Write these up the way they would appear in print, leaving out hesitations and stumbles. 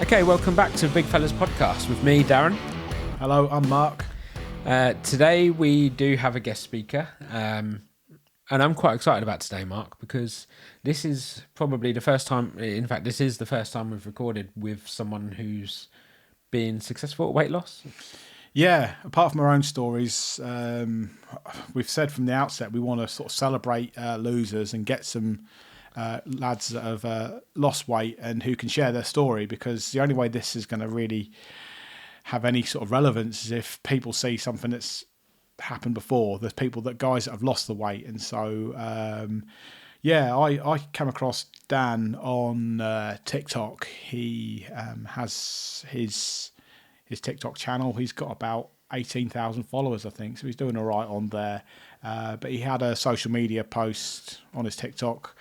Okay, welcome back to Big Fellas Podcast with me, Darren. Hello, I'm Mark. Today we do have a guest speaker, and I'm quite excited about today, Mark, because this is probably the first time, in fact, this is the first time we've recorded with someone who's been successful at weight loss. Yeah, apart from our own stories, we've said from the outset we want to sort of celebrate losers and get some lads that have lost weight and who can share their story, because the only way this is going to really have any sort of relevance is if people see something that's happened before. There's guys that have lost the weight. And so, I came across Dan on TikTok. He has his TikTok channel. He's got about 18,000 followers, I think. So he's doing all right on there. But he had a social media post on his TikTok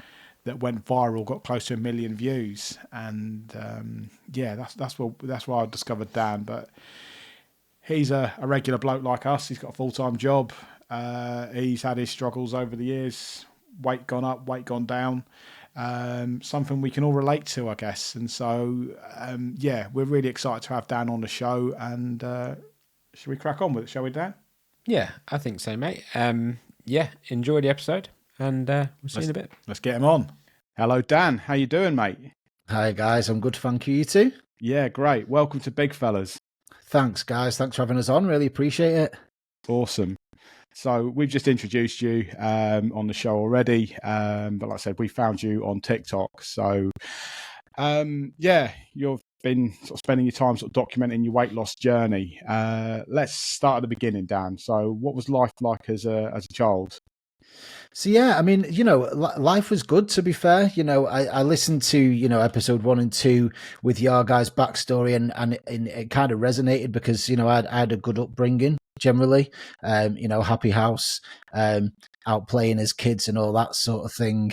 that went viral, got close to 1 million views, and that's where I discovered Dan. But he's a regular bloke like us. He's got a full-time job. He's had his struggles over the years. Weight gone up, weight gone down. Something we can all relate to, I guess. And so, we're really excited to have Dan on the show. And should we crack on with it, shall we, Dan? Yeah, I think so, mate. Enjoy the episode. And we'll see you in a bit. Let's get him on. Hello, Dan. How you doing, mate? Hi, guys. I'm good, thank you. You too? Yeah, great. Welcome to Big Fellas. Thanks, guys. Thanks for having us on. Really appreciate it. Awesome. So we've just introduced you on the show already. But like I said, we found you on TikTok. So, you've been sort of spending your time sort of documenting your weight loss journey. Let's start at the beginning, Dan. So what was life like as a child? So, yeah, I mean, life was good, to be fair. I listened to, episode 1 and 2 with your guys' backstory, and it kind of resonated because, I had a good upbringing generally, happy house, out playing as kids and all that sort of thing,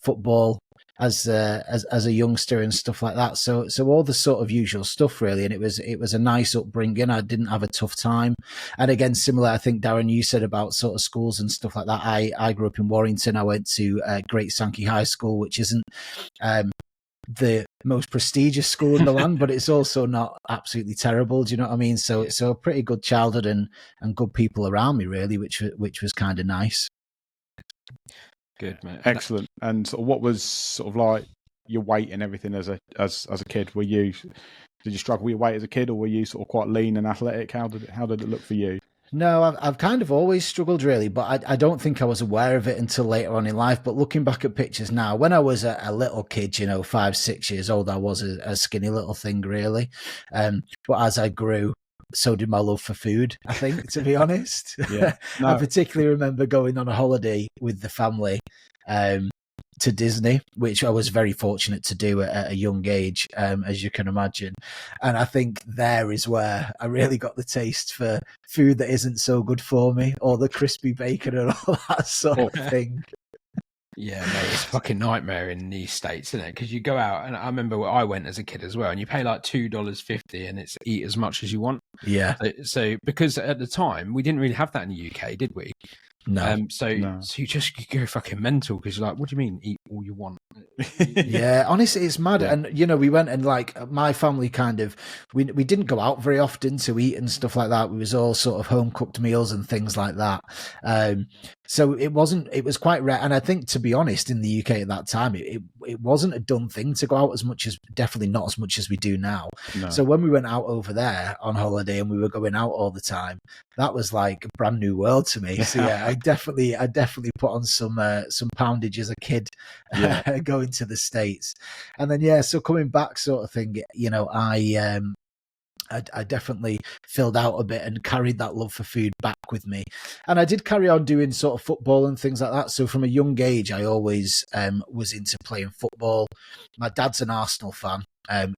football as a youngster and stuff like that. So all the sort of usual stuff really. And it was a nice upbringing. I didn't have a tough time. And again, similar, I think, Darren, you said about sort of schools and stuff like that. I grew up in Warrington. I went to Great Sankey High School, which isn't the most prestigious school in the land, but it's also not absolutely terrible. Do you know what I mean? So a pretty good childhood and good people around me really, which was kind of nice. Good, mate. Excellent. And sort of what was sort of like your weight and everything as a kid? Did you struggle with your weight as a kid, or were you sort of quite lean and athletic? How did it look for you? No, I've kind of always struggled really, but I don't think I was aware of it until later on in life. But looking back at pictures now, when I was a little kid, 5, 6 years old, I was a skinny little thing really. But as I grew, so did my love for food, I think, to be honest. Yeah. No. I particularly remember going on a holiday with the family to Disney, which I was very fortunate to do at a young age, as you can imagine. And I think there is where I really got the taste for food that isn't so good for me, or the crispy bacon and all that sort of thing. Yeah, mate, it's a fucking nightmare in these states, isn't it? Because you go out, and I remember where I went as a kid as well, and you pay like $2.50, and it's eat as much as you want. Yeah. So because at the time we didn't really have that in the UK, did we? No. So you just go fucking mental because you're like, what do you mean eat all you want? Yeah, honestly, it's mad. Yeah. And we went, and like my family kind of we didn't go out very often to eat and stuff like that. We was all sort of home cooked meals and things like that. So it was quite rare. And I think, to be honest, in the UK at that time, it wasn't a done thing to go out as much, as definitely not as much as we do now. No. So when we went out over there on holiday and we were going out all the time, that was like a brand new world to me. So yeah, I definitely put on some poundage as a kid, going to the States. And then, so coming back sort of thing, I definitely filled out a bit and carried that love for food back with me. And I did carry on doing sort of football and things like that. So from a young age, I always was into playing football. My dad's an Arsenal fan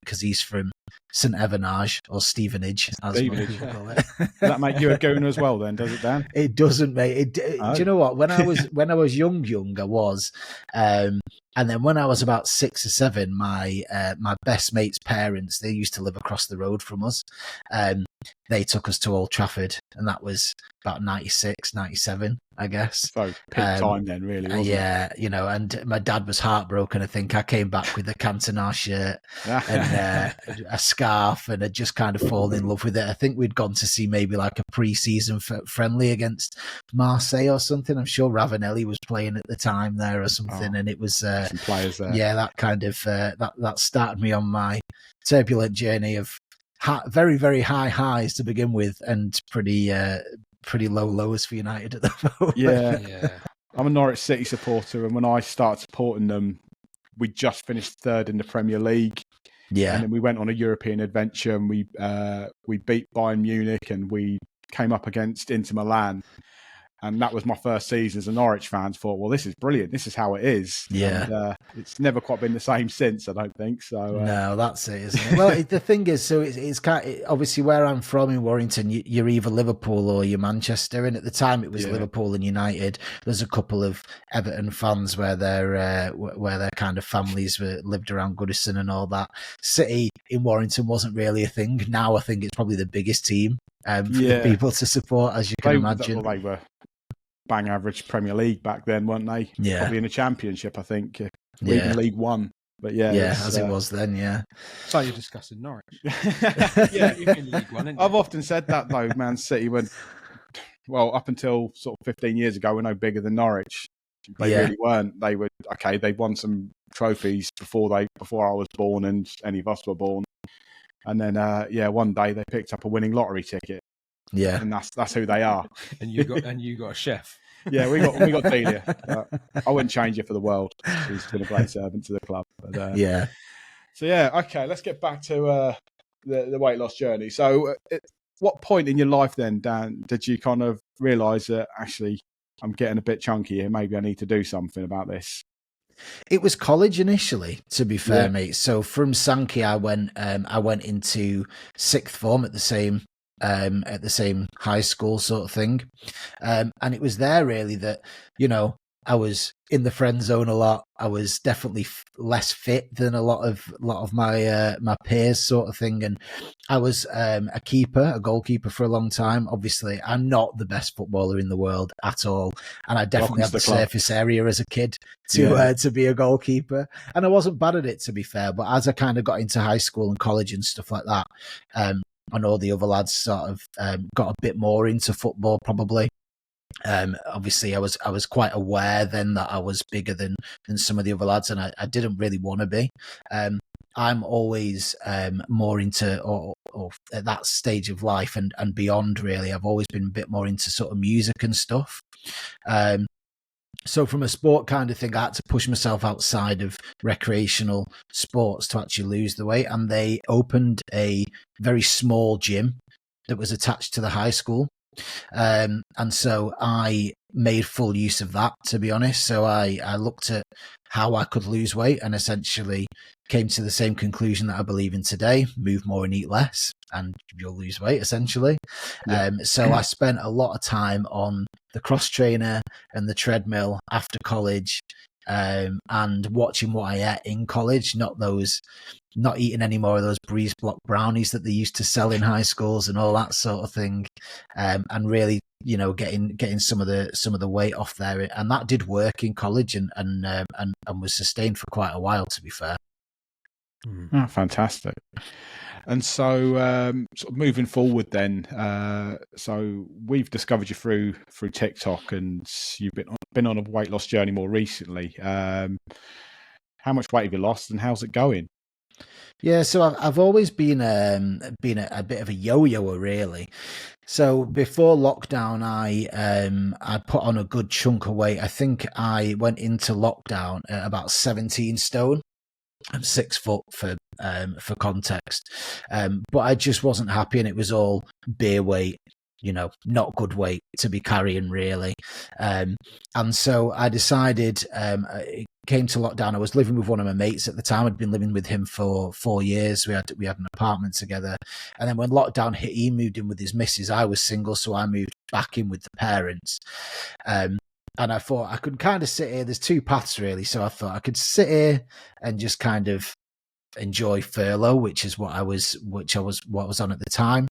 because he's from St Evernage or Stevenage, as most Stevenage. people call it. Does that make you a gooner as well then, does it, Dan? It doesn't, mate. Do you know what? When I was young, I was, and then when I was about 6 or 7, my best mate's parents, they used to live across the road from us. They took us to Old Trafford, and that was about 96, 97, I guess. So peak time then, really, wasn't yeah, you know, and my dad was heartbroken. I think I came back with a Cantona shirt and a scarf, and had just kind of fallen in love with it. I think we'd gone to see maybe like a pre-season friendly against Marseille or something. I'm sure Ravanelli was playing at the time there or something, and it was some players there. Yeah, that kind of that started me on my turbulent journey of very, very high highs to begin with, and pretty low lows for United at the moment. Yeah. I'm a Norwich City supporter, and when I started supporting them, we just finished 3rd in the Premier League. Yeah, and then we went on a European adventure, and we beat Bayern Munich, and we came up against Inter Milan. And that was my first season as a Norwich fan. Thought, well, this is brilliant. This is how it is. Yeah. And, it's never quite been the same since, I don't think. So no, that's it, isn't it? Well, the thing is, so it's kind of, obviously where I'm from in Warrington, you're either Liverpool or you're Manchester. And at the time, it was Liverpool and United. There's a couple of Everton fans where their kind of families lived around Goodison and all that. City in Warrington wasn't really a thing. Now I think it's probably the biggest team for the people to support, as you can imagine. They were bang average Premier League back then, weren't they? Yeah. Probably in the Championship, I think. Even League One. But as it was then, yeah. So you're discussing Norwich. Yeah, you're in League One, I've often said that, though, Man City, up until sort of 15 years ago, were no bigger than Norwich. They really weren't. They were, they won some trophies before I was born and any of us were born. And then, one day they picked up a winning lottery ticket. Yeah, and that's who they are. And you got a chef. Yeah, we got Delia. I wouldn't change it for the world. She's been a great servant to the club. But, So okay. Let's get back to the weight loss journey. So, at what point in your life then, Dan, did you kind of realise that actually I'm getting a bit chunky here? Maybe I need to do something about this. It was college initially, to be fair, mate. So from Sankey, I went into 6th form at the same high school sort of thing. And it was there really that, you know, I was in the friend zone a lot. I was definitely less fit than a lot of my my peers sort of thing. And I was a goalkeeper for a long time. Obviously, I'm not the best footballer in the world at all. And I definitely had the surface area as a kid to be a goalkeeper. And I wasn't bad at it, to be fair. But as I kind of got into high school and college and stuff like that, and all the other lads sort of got a bit more into football probably. Obviously I was quite aware then that I was bigger than some of the other lads, and I didn't really want to be. I'm always more into or at that stage of life and beyond really, I've always been a bit more into sort of music and stuff. So from a sport kind of thing, I had to push myself outside of recreational sports to actually lose the weight. And they opened a very small gym that was attached to the high school. And so I made full use of that, to be honest. So I looked at how I could lose weight and essentially came to the same conclusion that I believe in today: move more and eat less, and you'll lose weight, essentially. So I spent a lot of time on the cross trainer and the treadmill after college, and watching what I ate in college, not eating any more of those breeze block brownies that they used to sell in high schools and all that sort of thing, and really, you know, getting some of the weight off there, and that did work in college and was sustained for quite a while, to be fair. Oh, fantastic. And so, sort of moving forward, then, so we've discovered you through TikTok, and you've been on a weight loss journey more recently. How much weight have you lost, and how's it going? Yeah, so I've always been a bit of a yo-yoer, really. So before lockdown, I put on a good chunk of weight. I think I went into lockdown at about 17 stone. I'm 6 foot for context, but I just wasn't happy, and it was all beer weight, you know, not good weight to be carrying really. And so I decided came to lockdown, I was living with one of my mates at the time. I'd been living with him for 4 years. We had an apartment together. And then when lockdown hit, he moved in with his missus. I was single, so I moved back in with the parents. And I thought I could kind of sit here. There's two paths really. So I thought I could sit here and just kind of enjoy furlough, which is what I was on at the time.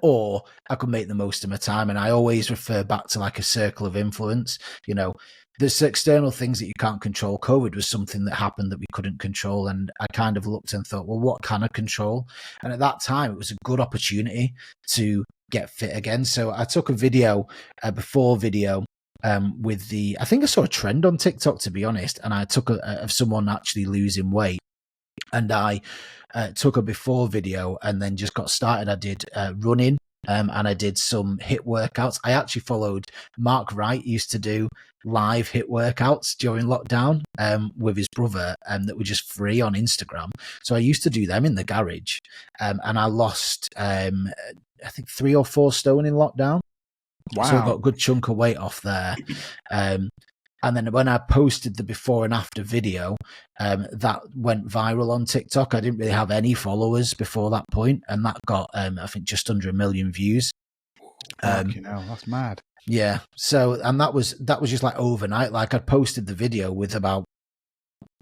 Or I could make the most of my time. And I always refer back to like a circle of influence. You know, there's external things that you can't control. COVID was something that happened that we couldn't control. And I kind of looked and thought, well, what can I control? And at that time, it was a good opportunity to get fit again. So I took a video, before video, with I think I saw a trend on TikTok, to be honest. And I took of someone actually losing weight. And I took a before video and then just got started. I did running, and I did some HIIT workouts. I actually followed Mark Wright, used to do live HIIT workouts during lockdown with his brother, that were just free on Instagram. So I used to do them in the garage, and I lost, I think 3 or 4 stone in lockdown. Wow. So I got a good chunk of weight off there. And then when I posted the before and after video, that went viral on TikTok. I didn't really have any followers before that point, and that got, I think, just under 1 million views. Fucking hell, that's mad. Yeah. So, and that was just like overnight. Like I posted the video with about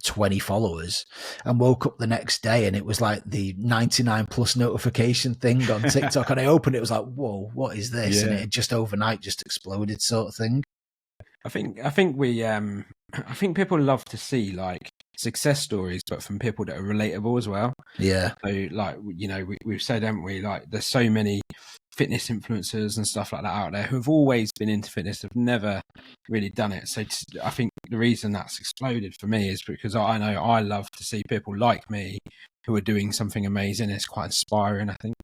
20 followers and woke up the next day and it was like the 99 plus notification thing on TikTok. And I opened it, was like, whoa, what is this? Yeah. And it just overnight just exploded, sort of thing. I think people love to see like success stories, but from people that are relatable as well. Yeah. So like, you know, we've said, haven't we? Like there's so many fitness influencers and stuff like that out there who've always been into fitness, have never really done it. So I think the reason that's exploded for me is because I know I love to see people like me who are doing something amazing. It's quite inspiring, I think.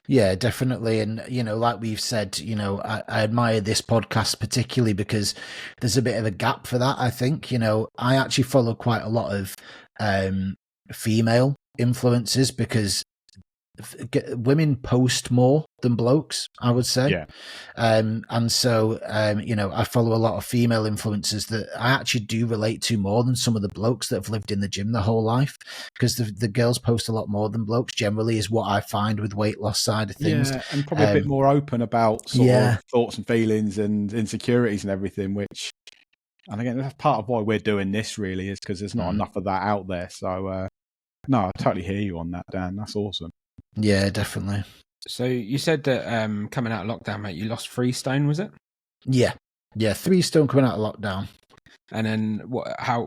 Yeah, definitely. And, you know, like we've said, you know, I admire this podcast particularly because there's a bit of a gap for that, I think. You know, I actually follow quite a lot of female influencers because women post more than blokes, I would say. Yeah. And so, you know, I follow a lot of female influencers that I actually do relate to more than some of the blokes that have lived in the gym their whole life, because the girls post a lot more than blokes generally, is what I find with weight loss side of things. Yeah, and probably a bit more open about sort of thoughts and feelings and insecurities and everything, which, and again, that's part of why we're doing this really, is because there's not enough of that out there. So, no, I totally hear you on that, Dan. That's awesome. Yeah, definitely. So you said that coming out of lockdown, mate, you lost 3 stone, was it? Yeah, 3 stone coming out of lockdown. And then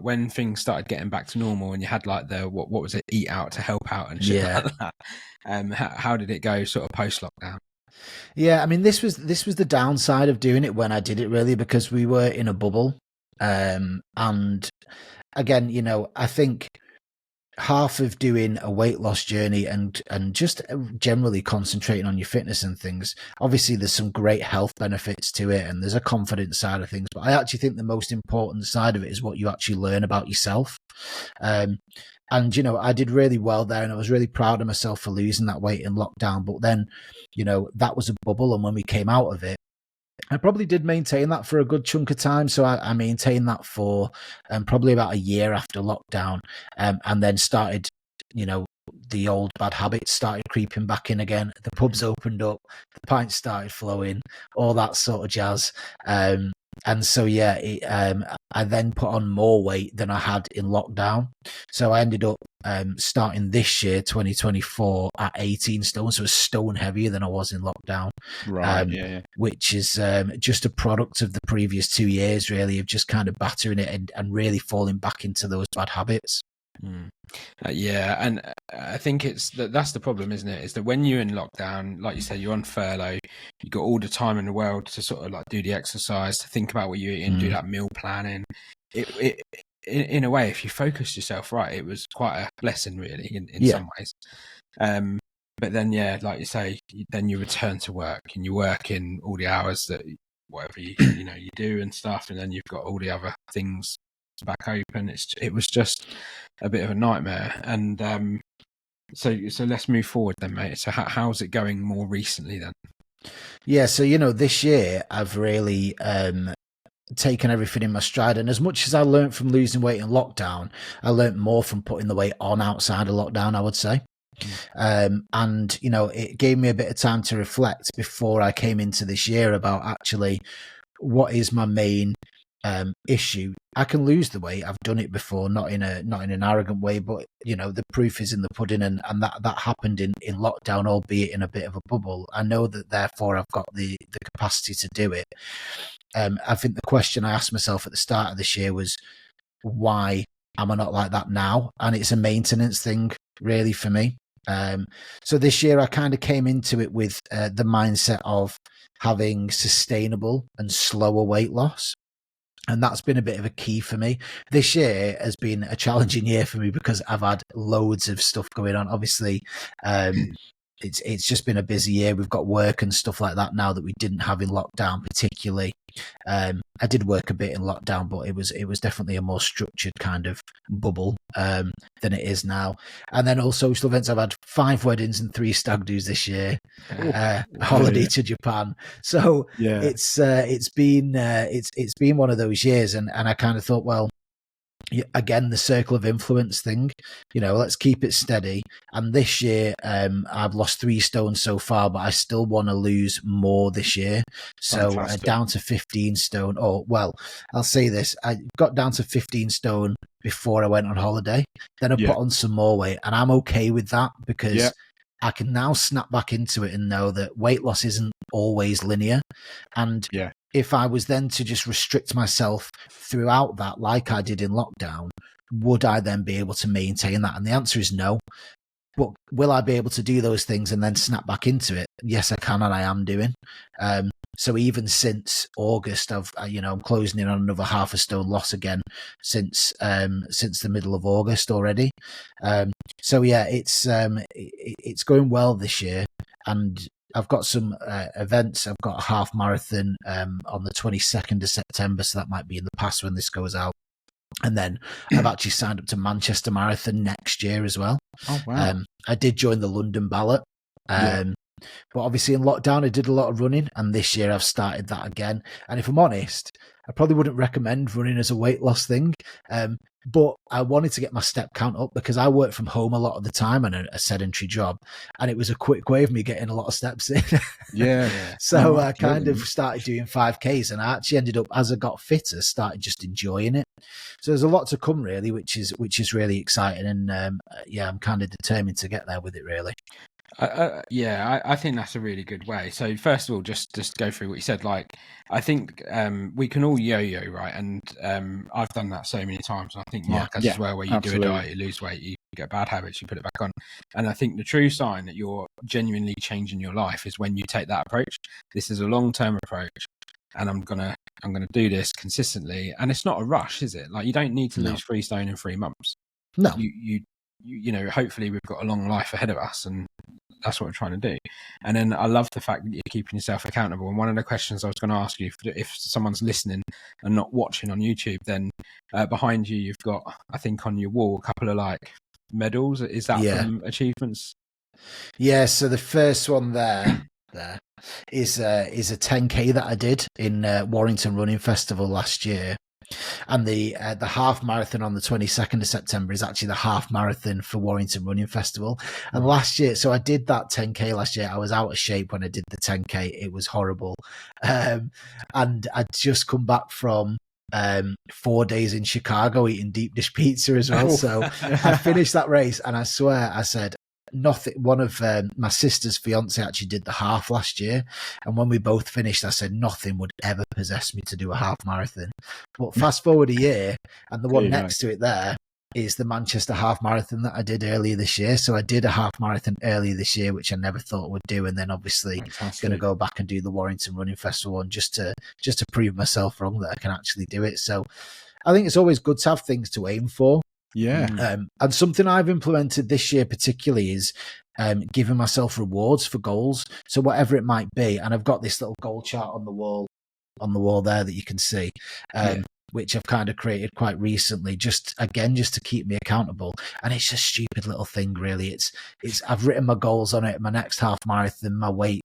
when things started getting back to normal and you had like the what was it, eat out to help out and shit like that, how did it go sort of post lockdown? Yeah, I mean, this was the downside of doing it when I did it, really, because we were in a bubble, and again, you know, I think half of doing a weight loss journey and just generally concentrating on your fitness and things, obviously there's some great health benefits to it and there's a confidence side of things, but I actually think the most important side of it is what you actually learn about yourself. And you know, I did really well there and I was really proud of myself for losing that weight in lockdown, but then, you know, that was a bubble, and when we came out of it, I probably did maintain that for a good chunk of time. So I maintained that for probably about a year after lockdown, and then started, you know, the old bad habits started creeping back in again. The pubs opened up, the pints started flowing, all that sort of jazz. And so, yeah, I then put on more weight than I had in lockdown. So I ended up starting this year, 2024, at 18 stone. So a stone heavier than I was in lockdown. Right, which is just a product of the previous 2 years, really, of just kind of battering it and really falling back into those bad habits. Yeah, and I think that's the problem, isn't it? Is that when you're in lockdown, like you said, you're on furlough, you got all the time in the world to sort of like do the exercise, to think about what you're eating, do that meal planning. It in a way, if you focus yourself right, it was quite a blessing, really, in some ways. But then, yeah, like you say, then you return to work and you work in all the hours that whatever you do and stuff, and then you've got all the other things back open. It was just a bit of a nightmare. And so let's move forward then, mate. So how's it going more recently then? Yeah, so, you know, this year I've really taken everything in my stride. And as much as I learned from losing weight in lockdown, I learned more from putting the weight on outside of lockdown, I would say. And, you know, it gave me a bit of time to reflect before I came into this year about actually what is my main issue. I can lose the weight. I've done it before, not in an arrogant way, but you know, the proof is in the pudding, and that happened in lockdown, albeit in a bit of a bubble. I know that therefore I've got the capacity to do it. I think the question I asked myself at the start of this year was, why am I not like that now? And it's a maintenance thing really for me. So this year I kind of came into it with the mindset of having sustainable and slower weight loss. And that's been a bit of a key for me. This year has been a challenging year for me because I've had loads of stuff going on. Obviously, it's just been a busy year. We've got work and stuff like that now that we didn't have in lockdown particularly. I did work a bit in lockdown, but it was definitely a more structured kind of bubble than it is now. And then all social events. I've had 5 weddings and 3 stag do's this year. Holiday to Japan. So it's been one of those years, and I kind of thought, well, again, the circle of influence thing, you know, let's keep it steady. And this year, I've lost 3 stone so far, but I still want to lose more this year. So down to 15 stone. Oh, well, I'll say this. I got down to 15 stone before I went on holiday. Then I put on some more weight, and I'm okay with that because I can now snap back into it and know that weight loss isn't always linear. And if I was then to just restrict myself throughout that, like I did in lockdown, would I then be able to maintain that? And the answer is no. But will I be able to do those things and then snap back into it? Yes, I can, and I am doing. So even since August, I'm closing in on another half a stone loss again since the middle of August already. So yeah, it's going well this year, and I've got some events. I've got a half marathon on the 22nd of September, so that might be in the past when this goes out. And then I've actually signed up to Manchester Marathon next year as well. Oh, wow. I did join the London ballot. But obviously in lockdown, I did a lot of running, and this year I've started that again. And if I'm honest, I probably wouldn't recommend running as a weight loss thing. But I wanted to get my step count up because I work from home a lot of the time and a sedentary job. And it was a quick way of me getting a lot of steps in. So I kind of started doing 5Ks, and I actually ended up, as I got fitter, started just enjoying it. So there's a lot to come really, which is really exciting. And I'm kind of determined to get there with it really. I think that's a really good way. So first of all, just go through what you said. Like, I think we can all yo-yo, right? And I've done that so many times. And I think Mark has as well, where you do a diet, you lose weight, you get bad habits, you put it back on. And I think the true sign that you're genuinely changing your life is when you take that approach. This is a long-term approach, and I'm gonna do this consistently. And it's not a rush, is it? Like, you don't need to lose 3 stone in 3 months. No, you know, hopefully we've got a long life ahead of us, and that's what we're trying to do. And then I love the fact that you're keeping yourself accountable. And one of the questions I was going to ask you, if someone's listening and not watching on YouTube, then behind you, you've got, I think on your wall, a couple of like medals. Is that from achievements? Yeah. So the first one there is a 10K that I did in Warrington Running Festival last year. And the half marathon on the 22nd of September is actually the half marathon for Warrington Running Festival. And last year, so I did that 10K last year. I was out of shape when I did the 10K. It was horrible. And I'd just come back from 4 days in Chicago eating deep dish pizza as well. So I finished that race, and I swear I said, nothing. One of my sister's fiance actually did the half last year, and when we both finished, I said nothing would ever possess me to do a half marathon. But fast forward a year, and the one next to it there is the Manchester half marathon that I did earlier this year. So I did a half marathon earlier this year, which I never thought I would do, and then obviously going to go back and do the Warrington Running Festival one just to prove myself wrong that I can actually do it. So I think it's always good to have things to aim for. Yeah. And something I've implemented this year particularly is giving myself rewards for goals. So whatever it might be, and I've got this little goal chart on the wall there that you can see. which I've kind of created quite recently, just to keep me accountable. And it's a stupid little thing, really. It's I've written my goals on it, my next half marathon, my weight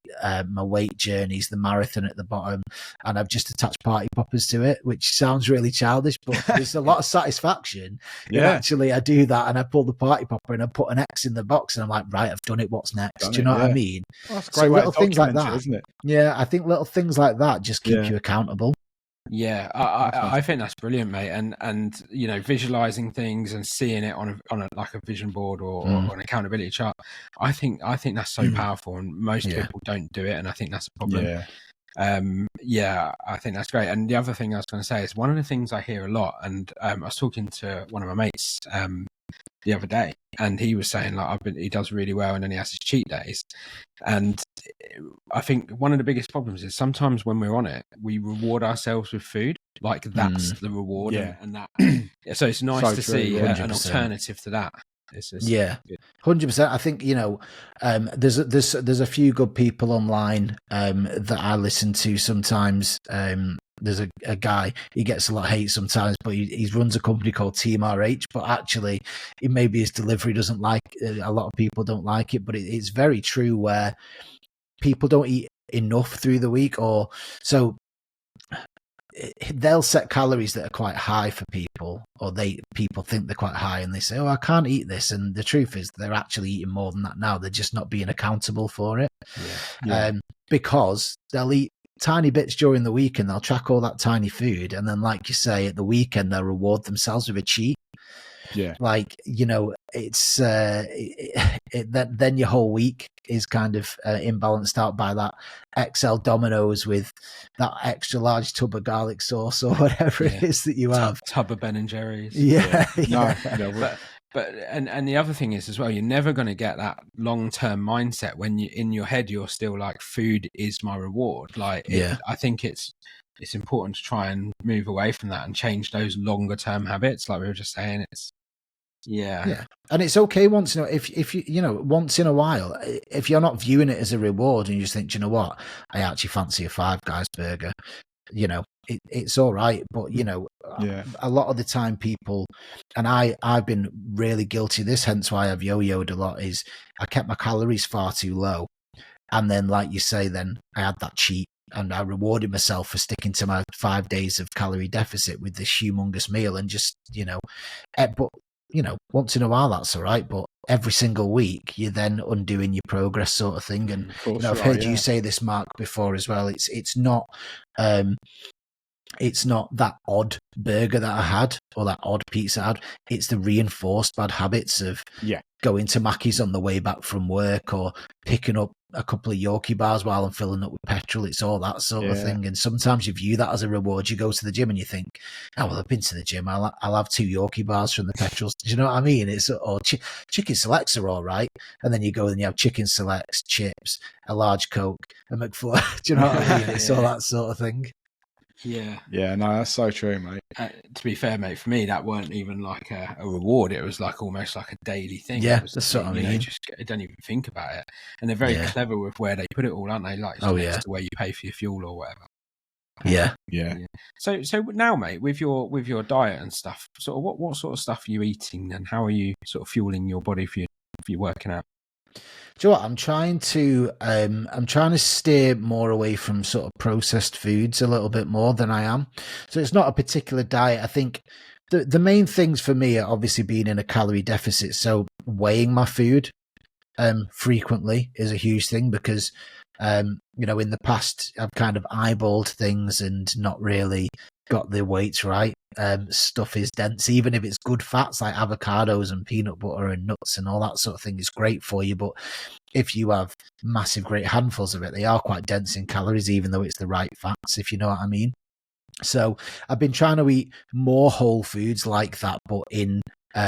journeys, the marathon at the bottom, and I've just attached party poppers to it, which sounds really childish, but there's a lot of satisfaction. Yeah, actually, I do that, and I pull the party popper and I put an X in the box, and I'm like, right, I've done it. What's next? Do you know what I mean? Well, that's a great way little things like that, isn't it? Yeah, I think little things like that just keep you accountable. Yeah, I think that's brilliant, mate. And you know, visualizing things and seeing it on a like a vision board or an accountability chart. I think that's so powerful, and most people don't do it, and I think that's a problem. I think that's great. And the other thing I was going to say is one of the things I hear a lot, and I was talking to one of my mates the other day, and he was saying like he does really well, and then he has his cheat days. And I think one of the biggest problems is sometimes when we're on it, we reward ourselves with food, like that's the reward, and that. So it's nice to see an alternative to that. It's 100%. I think, you know, there's a few good people online that I listen to sometimes. There's a guy, he gets a lot of hate sometimes, but he runs a company called Team RH, but actually maybe his delivery doesn't like, a lot of people don't like it, but it's very true where people don't eat enough through the week, or so they'll set calories that are quite high for people, or people think they're quite high, and they say, oh, I can't eat this, and the truth is they're actually eating more than that now. They're just not being accountable for it. Because they'll eat tiny bits during the week and they'll track all that tiny food, and then, like you say, at the weekend they'll reward themselves with a cheat. Like, you know, it's then your whole week is kind of imbalanced out by that XL Domino's with that extra large tub of garlic sauce or whatever it is that you have. Tub of Ben and Jerry's. But and the other thing is as well, you're never going to get that long-term mindset when you in your head you're still like, food is my reward. Like, I think it's important to try and move away from that and change those longer-term habits. Like we were just saying, and it's okay once if you know once in a while, if you're not viewing it as a reward and you just think, do you know what, I actually fancy a Five Guys burger, you know, it's all right. But you know, a lot of the time people, and I've been really guilty of this, hence why I've yo-yoed a lot, is I kept my calories far too low, and then, like you say, then I had that cheat and I rewarded myself for sticking to my 5 days of calorie deficit with this humongous meal, and just, you know, but you know, once in a while that's all right, but every single week you're then undoing your progress, sort of thing. And you know, I've heard you say this, Mark, before as well. It's not that odd burger that I had or that odd pizza I had. It's the reinforced bad habits of going to Mackey's on the way back from work, or picking up a couple of Yorkie bars while I'm filling up with petrol. It's all that sort of thing. And sometimes you view that as a reward. You go to the gym and you think, oh, well, I've been to the gym. I'll have 2 Yorkie bars from the petrol. Do you know what I mean? It's chicken selects are all right. And then you go and you have chicken selects, chips, a large Coke, a McFlurry. Do you know what I mean? It's all that sort of thing. No, that's so true, mate. To be fair, mate, for me that weren't even like a reward. It was like almost like a daily thing. That's what I mean. Just don't even think about it. And they're very clever with where they put it all, aren't they? Like next to where you pay for your fuel or whatever. So now, mate, with your diet and stuff, sort of what sort of stuff are you eating, and how are you sort of fueling your body for your working out? Do you know what? I'm trying to steer more away from sort of processed foods a little bit more than I am. So it's not a particular diet. I think the main things for me are obviously being in a calorie deficit. So weighing my food frequently is a huge thing, because you know, in the past I've kind of eyeballed things and not really got the weights right. Stuff is dense, even if it's good fats like avocados and peanut butter and nuts and all that sort of thing is great for you. But if you have massive, great handfuls of it, they are quite dense in calories, even though it's the right fats, if you know what I mean. So I've been trying to eat more whole foods like that, but in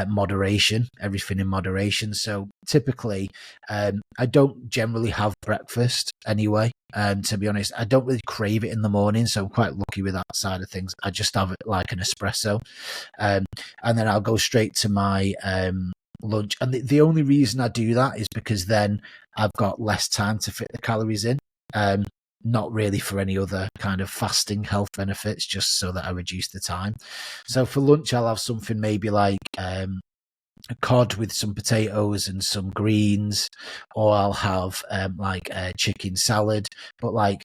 moderation, everything in moderation. So typically, I don't generally have breakfast anyway. To be honest, I don't really crave it in the morning, so I'm quite lucky with that side of things. I just have it like an espresso, and then I'll go straight to my lunch. And the only reason I do that is because then I've got less time to fit the calories in. not really for any other kind of fasting health benefits, just so that I reduce the time. So for lunch, I'll have something maybe like a cod with some potatoes and some greens, or I'll have like a chicken salad, but like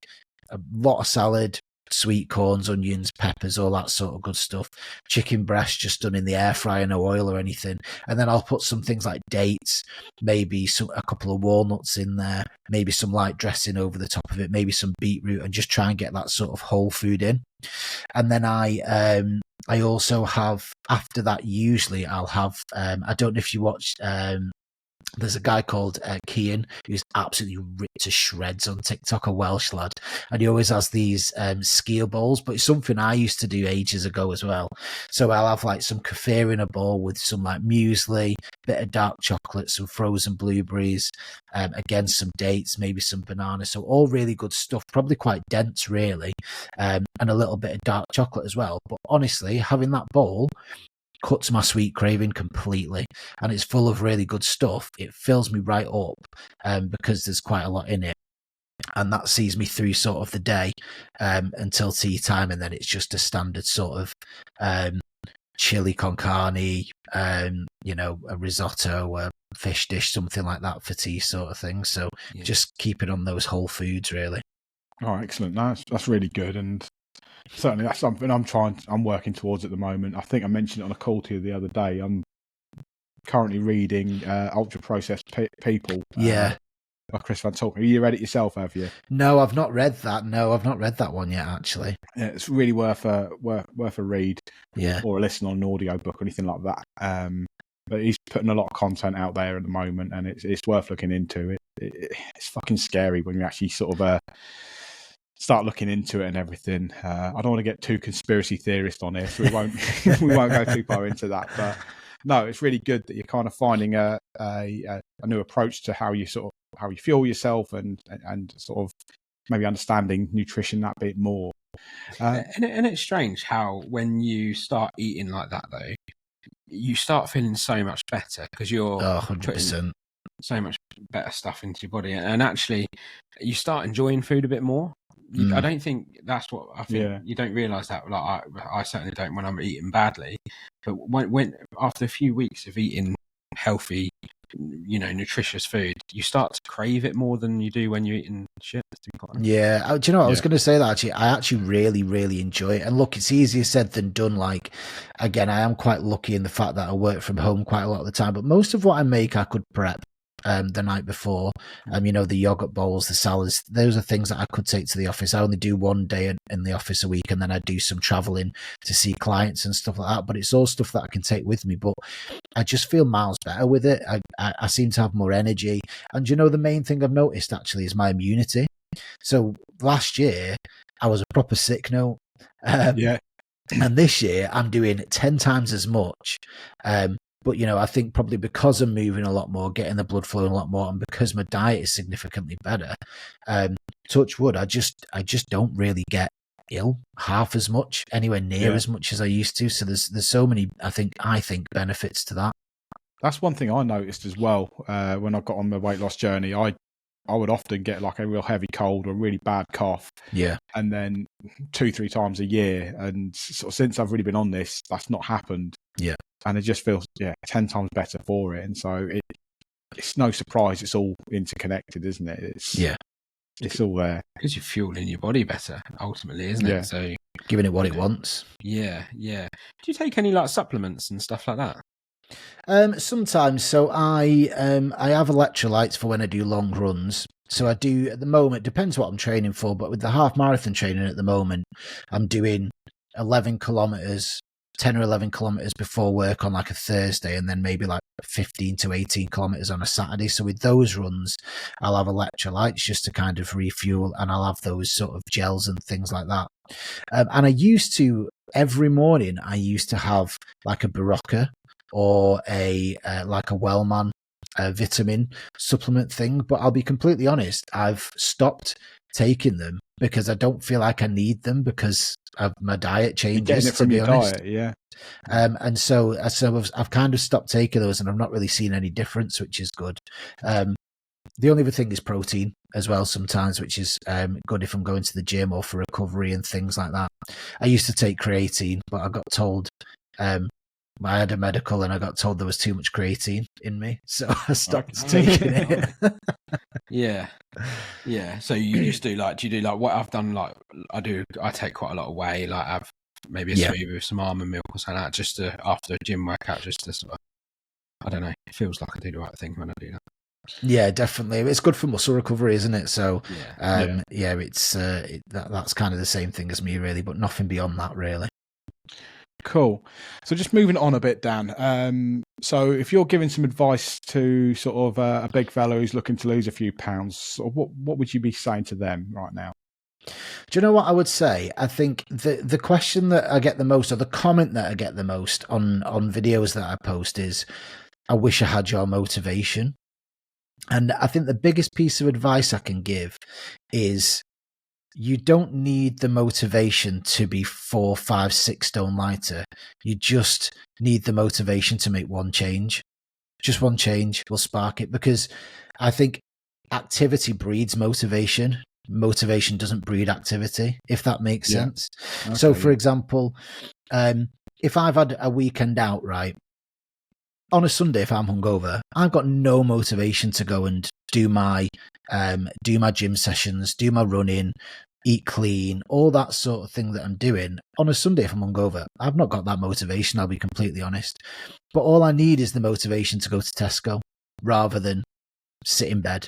a lot of salad, sweet corns, onions, peppers, all that sort of good stuff. Chicken breast just done in the air fryer, no oil or anything. And then I'll put some things like dates, maybe a couple of walnuts in there, maybe some light dressing over the top of it, maybe some beetroot, and just try and get that sort of whole food in. And then I also have, after that, usually I'll have, I don't know if you watched, there's a guy called Kian who's absolutely ripped to shreds on TikTok, a Welsh lad, and he always has these skier bowls, but it's something I used to do ages ago as well. So I'll have like some kefir in a bowl with some like muesli, bit of dark chocolate, some frozen blueberries, again some dates, maybe some bananas. So all really good stuff, probably quite dense really, and a little bit of dark chocolate as well. But honestly, having that bowl cuts my sweet craving completely, and it's full of really good stuff. It fills me right up because there's quite a lot in it, and that sees me through sort of the day until tea time, and then it's just a standard sort of chili con carne, a risotto, a fish dish, something like that for tea sort of thing. So just keep it on those whole foods really. Oh, excellent. That's really good, and certainly that's something I'm working towards at the moment. I think I mentioned it on a call to you the other day. I'm currently reading Ultra Processed People by Chris Van Talk. Have you read it yourself, have you? No, I've not read that. No, I've not read that one yet, actually. Yeah, it's really worth a read, or a listen on an audio book or anything like that. But he's putting a lot of content out there at the moment, and it's worth looking into. It's fucking scary when you actually sort of start looking into it and everything. I don't want to get too conspiracy theorist on here, so we won't go too far into that. But no, it's really good that you're kind of finding a new approach to how you fuel yourself and sort of maybe understanding nutrition that bit more. And it's strange how when you start eating like that, though, you start feeling so much better because you're 100%. So much better stuff into your body, and actually you start enjoying food a bit more. I don't think that's what I think. Yeah. You don't realise that. Like I certainly don't when I'm eating badly. But when after a few weeks of eating healthy, nutritious food, you start to crave it more than you do when you're eating shit. Yeah, do you know what? I was going to say that actually. I actually really, really enjoy it. And look, it's easier said than done. Like, again, I am quite lucky in the fact that I work from home quite a lot of the time. But most of what I make, I could prep the night before. The yogurt bowls, the salads, those are things that I could take to the office. I only do one day in the office a week, and then I do some traveling to see clients and stuff like that. But it's all stuff that I can take with me. But I just feel miles better with it. I seem to have more energy. And the main thing I've noticed actually is my immunity. So last year I was a proper sick note. And this year I'm doing 10 times as much. But, I think probably because I'm moving a lot more, getting the blood flowing a lot more, and because my diet is significantly better, touch wood, I just don't really get ill half as much, anywhere near as much as I used to. So there's so many, I think benefits to that. That's one thing I noticed as well when I got on the weight loss journey. I would often get like a real heavy cold or a really bad cough. Yeah. And then 2-3 times a year. And sort of since I've really been on this, that's not happened. Yeah. And it just feels 10 times better for it. And so it's no surprise it's all interconnected, isn't it? It's all there. Because you're fueling your body better, ultimately, isn't it? So giving it what it wants. Yeah. Do you take any like supplements and stuff like that? Sometimes. So I have electrolytes for when I do long runs. So I do at the moment, depends what I'm training for, but with the half marathon training at the moment, I'm doing 11 kilometers, 10 or 11 kilometers before work on like a Thursday, and then maybe like 15 to 18 kilometers on a Saturday. So with those runs, I'll have electrolytes just to kind of refuel, and I'll have those sort of gels and things like that. And I used to, every morning, I used to have like a Berocca or like a Wellman vitamin supplement thing. But I'll be completely honest, I've stopped taking them because I don't feel like I need them because of my diet changes, to be honest. Diet, and so I've kind of stopped taking those, and I've not really seen any difference, which is good. The only other thing is protein. as well sometimes, which is good if I'm going to the gym or for recovery and things like that. I used to take creatine, but I got told I had a medical and I got told there was too much creatine in me, so I stopped taking it. Yeah. So you used to do you do like what I've done? Like I take quite a lot of whey. Like have maybe a smoothie with some almond milk or something like that, just to, after a gym workout, just to sort of, I don't know, it feels like I do the right thing when I do that. Yeah, definitely. It's good for muscle recovery, isn't it? So, it's that's kind of the same thing as me, really, but nothing beyond that, really. Cool. So just moving on a bit, Dan. So if you're giving some advice to sort of a big fella who's looking to lose a few pounds, sort of what would you be saying to them right now? Do you know what I would say? I think the question that I get the most, or the comment that I get the most on videos that I post is, I wish I had your motivation. And I think the biggest piece of advice I can give is, you don't need the motivation to be 4, 5, 6 stone lighter. You just need the motivation to make one change. Just one change will spark it, because I think activity breeds motivation. Motivation doesn't breed activity, if that makes sense. Okay. So, for example, if I've had a weekend out, right, on a Sunday, if I'm hungover, I've got no motivation to go and do my gym sessions, do my running, eat clean, all that sort of thing that I'm doing on a Sunday if I'm hungover. I've not got that motivation, I'll be completely honest. But all I need is the motivation to go to Tesco rather than sit in bed.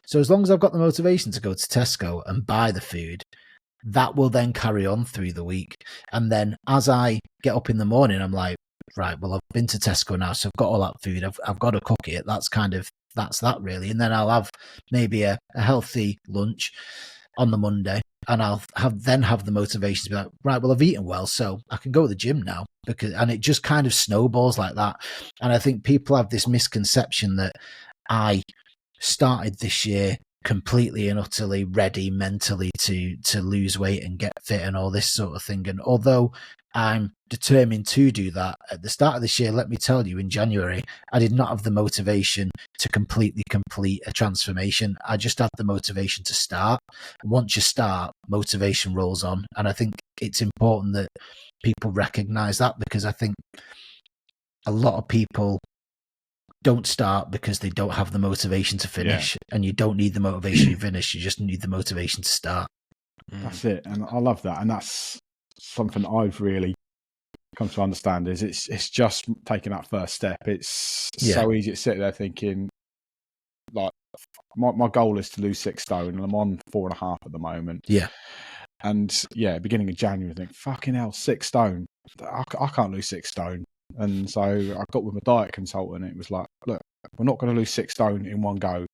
So as long as I've got the motivation to go to Tesco and buy the food, that will then carry on through the week. And then as I get up in the morning, I'm like, right, well, I've been to Tesco now, so I've got all that food. I've got to cook it. That's that really. And then I'll have maybe a healthy lunch on the Monday, and I'll have the motivation to be like, right, well, I've eaten well, so I can go to the gym now, and it just kind of snowballs like that. And I think people have this misconception that I started this year completely and utterly ready mentally to lose weight and get fit and all this sort of thing. And although I'm determined to do that, at the start of this year, let me tell you, in January, I did not have the motivation to completely complete a transformation. I just had the motivation to start. And once you start, motivation rolls on. And I think it's important that people recognize that, because I think a lot of people don't start because they don't have the motivation to finish. And you don't need the motivation to finish, you just need the motivation to start. That's it. And I love that. And that's something I've really come to understand, is it's just taking that first step. It's so easy to sit there thinking, like, my goal is to lose 6 stone, and I'm on 4.5 at the moment. And beginning of January, I think, fucking hell, 6 stone, I can't lose 6 stone. And so I got with my diet consultant, and it was like, look, we're not going to lose 6 stone in one go.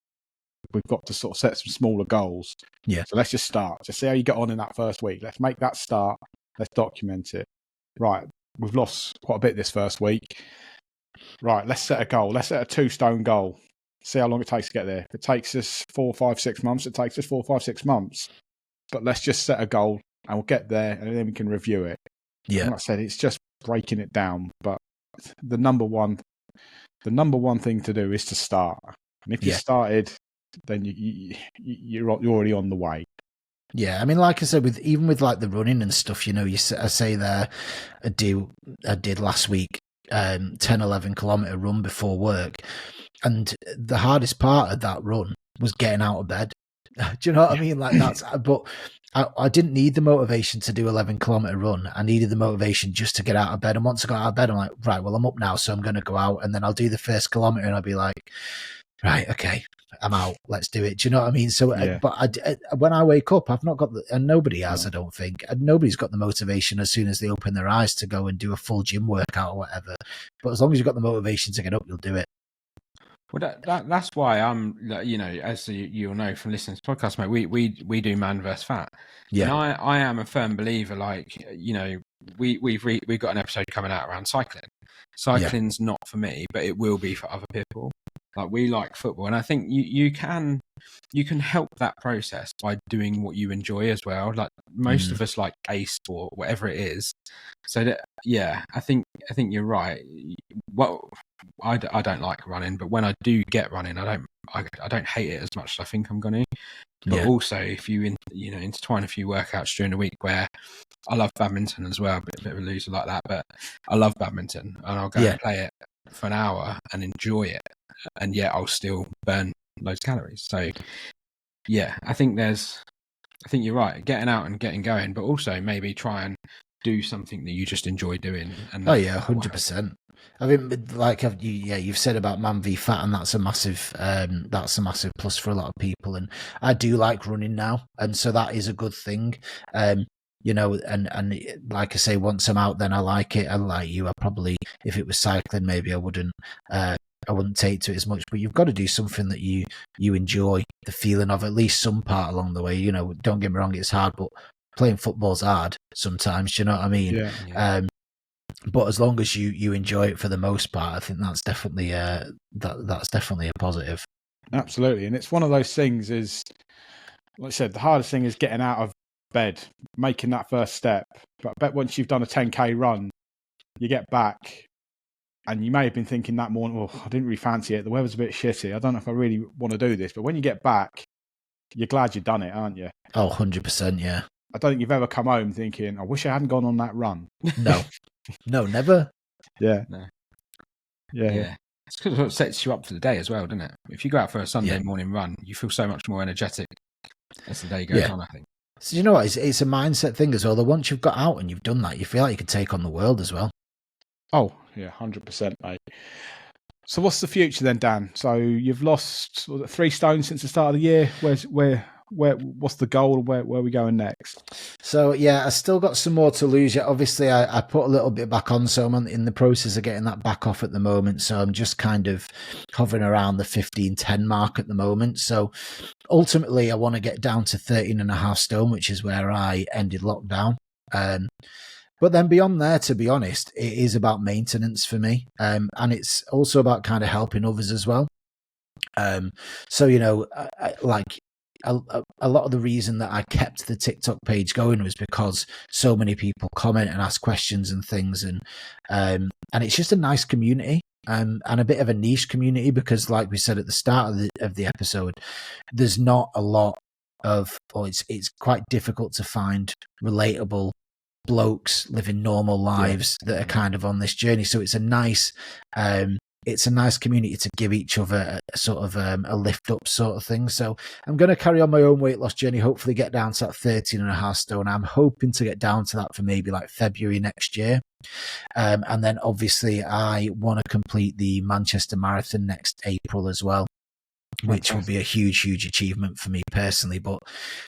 We've got to sort of set some smaller goals. So let's just start. Just see how you get on in that first week. Let's make that start. Let's document it. Right, we've lost quite a bit this first week. Right, let's set a goal. Let's set a 2 stone goal. See how long it takes to get there. If it takes us 4, 5, 6 months, it takes us 4, 5, 6 months. But let's just set a goal, and we'll get there, and then we can review it. And like I said, it's just breaking it down. But the number one thing to do is to start. And if you started, then you're already on the way. Yeah, I mean, like I said, even with like the running and stuff, I say there, I did last week 10, 11 kilometer run before work, and the hardest part of that run was getting out of bed. Do you know what I mean? Like but I didn't need the motivation to do 11 kilometer run. I needed the motivation just to get out of bed. And once I got out of bed, I'm like, right, well, I'm up now, so I'm going to go out, and then I'll do the first kilometer, and I'll be like, right, okay, I'm out. Let's do it. Do you know what I mean? So, when I wake up, I've not got and nobody has, I don't think. And nobody's got the motivation as soon as they open their eyes to go and do a full gym workout or whatever. But as long as you've got the motivation to get up, you'll do it. Well, that's why I'm, as you'll know from listening to the podcast, mate, we do man versus fat. And I am a firm believer, like, we've got an episode coming out around cycling. Cycling's not for me, but it will be for other people. Like, we like football, and I think you can help that process by doing what you enjoy as well. Like, most of us like a sport, whatever it is. So that, I think you're right. Well, I don't like running, but when I do get running, I don't I don't hate it as much as I think I'm going to. But also, if you intertwine a few workouts during the week, where I love badminton as well, a bit of a loser like that, but I love badminton, and I'll go and play it for an hour and enjoy it, and yet I'll still burn loads of calories. So yeah, I think you're right, getting out and getting going, but also maybe try and do something that you just enjoy doing. And 100%. I mean, like you've said about Man v Fat, and that's a massive plus for a lot of people. And I do like running now, and so that is a good thing. And like I say, once I'm out, then I like it. And like you, I probably, if it was cycling, maybe I wouldn't take to it as much. But you've got to do something that you enjoy the feeling of, at least some part along the way. Don't get me wrong, it's hard, but playing football's hard sometimes. Do you know what I mean? Yeah. But as long as you enjoy it for the most part, I think that's definitely that's definitely a positive. Absolutely, and it's one of those things. Is like I said, the hardest thing is getting out of bed, making that first step. But I bet once you've done a 10K run, you get back, and you may have been thinking that morning, "Oh, I didn't really fancy it. The weather's a bit shitty. I don't know if I really want to do this." But when you get back, you're glad you've done it, aren't you? Oh, 100%, yeah. I don't think you've ever come home thinking, "I wish I hadn't gone on that run." No, never. Yeah. No. Yeah. It's because it sets you up for the day as well, doesn't it? If you go out for a Sunday morning run, you feel so much more energetic as the day goes on, I think. So you know what? It's a mindset thing as well. That once you've got out and you've done that, you feel like you can take on the world as well. Oh, yeah, 100%, mate. So what's the future then, Dan? So you've lost 3 stone since the start of the year. What's the goal? Where are we going next? So yeah, I still got some more to lose yet. Obviously, I put a little bit back on, so I'm in the process of getting that back off at the moment. So I'm just kind of hovering around the 15-10 mark at the moment. So ultimately, I want to get down to 13.5 stone, which is where I ended lockdown. But then beyond there, to be honest, it is about maintenance for me. And it's also about kind of helping others as well. So, a lot of the reason that I kept the TikTok page going was because so many people comment and ask questions and things. And it's just a nice community. And a bit of a niche community, because like we said at the start of the episode, there's not a lot of, or it's quite difficult to find relatable blokes living normal lives that are kind of on this journey. So it's a nice community to give each other a sort of a lift up sort of thing. So I'm going to carry on my own weight loss journey, hopefully get down to that 13.5 stone. I'm hoping to get down to that for maybe like February next year. And then obviously I want to complete the Manchester Marathon next April as well, which will be a huge, huge achievement for me personally. But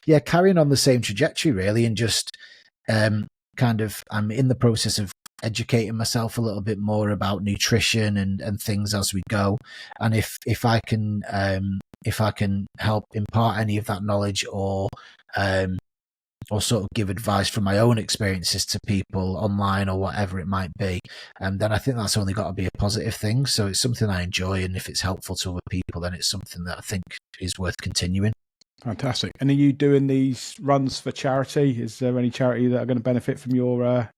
yeah, carrying on the same trajectory really, and just I'm in the process of educating myself a little bit more about nutrition and things as we go. And if I can help impart any of that knowledge or sort of give advice from my own experiences to people online or whatever it might be, then I think that's only got to be a positive thing. So it's something I enjoy, and if it's helpful to other people, then it's something that I think is worth continuing. Fantastic. And are you doing these runs for charity? Is there any charity that are going to benefit from your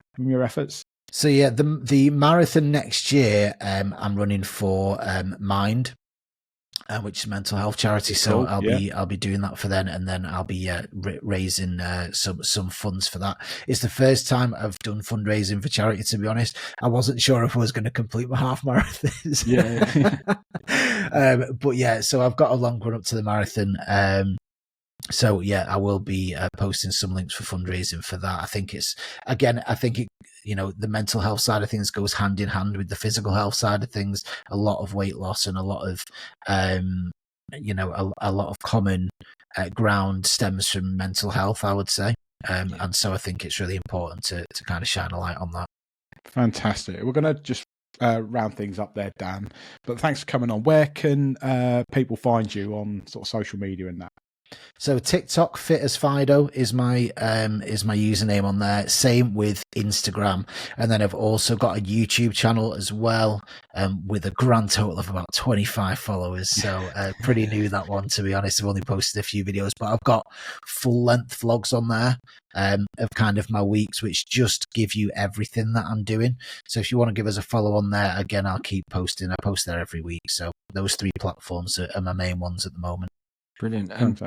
efforts? So yeah, the marathon next year, I'm running for Mind, which is a mental health charity. So cool. I'll be doing that for them, and then I'll be raising some funds for that. It's the first time I've done fundraising for charity, to be honest. I wasn't sure if I was going to complete my half marathons. But yeah, so I've got a long run up to the marathon. So yeah, I will be posting some links for fundraising for that. I think the mental health side of things goes hand in hand with the physical health side of things. A lot of weight loss and a lot of a lot of common ground stems from mental health, I would say. And so I think it's really important to kind of shine a light on that. Fantastic. We're going to just round things up there, Dan. But thanks for coming on. Where can people find you on sort of social media and that? So TikTok fit as Fido is my username on there. Same with Instagram, and then I've also got a YouTube channel as well, with a grand total of about 25 followers. So pretty new, that one, to be honest. I've only posted a few videos, but I've got full length vlogs on there, of kind of my weeks, which just give you everything that I'm doing. So if you want to give us a follow on there, again, I'll keep posting. I post there every week. So those 3 platforms are my main ones at the moment. Brilliant. And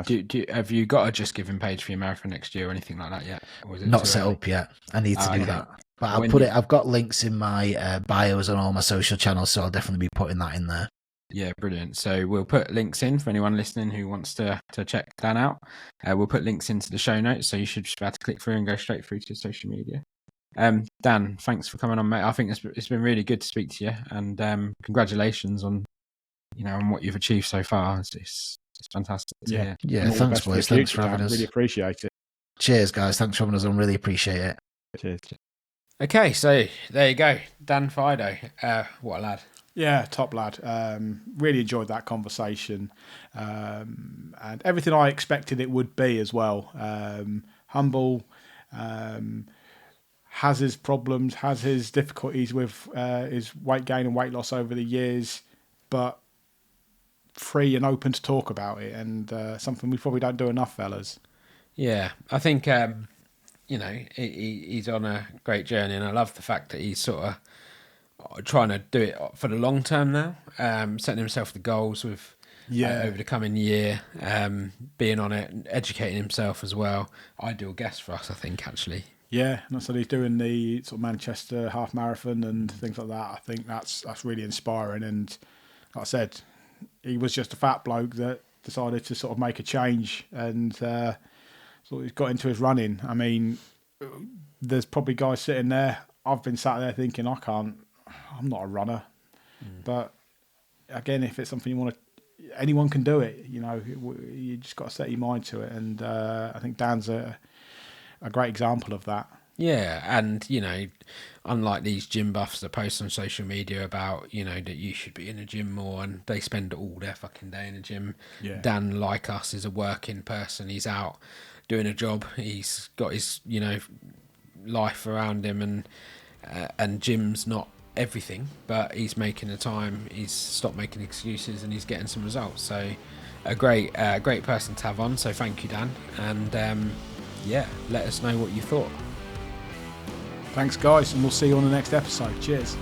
have you got a Just Giving page for your marathon next year or anything like that yet? Or is it Not set up yet. I need to do that. But I'll put it. I've got links in my bios on all my social channels, so I'll definitely be putting that in there. Yeah, brilliant. So we'll put links in for anyone listening who wants to check Dan out. We'll put links into the show notes, so you should just be able to click through and go straight through to your social media. Dan, thanks for coming on, mate. I think it's been really good to speak to you, and congratulations on on what you've achieved so far. It's fantastic to hear. Yeah, thanks, boys. Thanks for having us. Really appreciate it. Cheers, guys. Thanks for having us on. Really appreciate it. Cheers. Okay, so there you go. Dan Fido. What a lad. Yeah, top lad. Really enjoyed that conversation. And everything I expected it would be as well. Humble, has his problems, has his difficulties with his weight gain and weight loss over the years, but free and open to talk about it, and something we probably don't do enough, fellas. Yeah, I think he's on a great journey, and I love the fact that he's sort of trying to do it for the long term now, setting himself the goals with over the coming year, being on it, and educating himself as well. Ideal guest for us, I think, actually. Yeah, and so he's doing the sort of Manchester half marathon and things like that. I think that's really inspiring, and like I said, he was just a fat bloke that decided to sort of make a change, and sort of got into his running. I mean, there's probably guys sitting there. I've been sat there thinking, I'm not a runner. But again, if it's something you want to, anyone can do it. You just got to set your mind to it. And I think Dan's a great example of that. Yeah, and unlike these gym buffs that post on social media about that you should be in a gym more, and they spend all their fucking day in a gym. Yeah. Dan, like us, is a working person. He's out doing a job. He's got his life around him, and gym's not everything, but he's making the time. He's stopped making excuses, and he's getting some results. So a great person to have on. So thank you, Dan, and let us know what you thought. Thanks, guys, and we'll see you on the next episode. Cheers.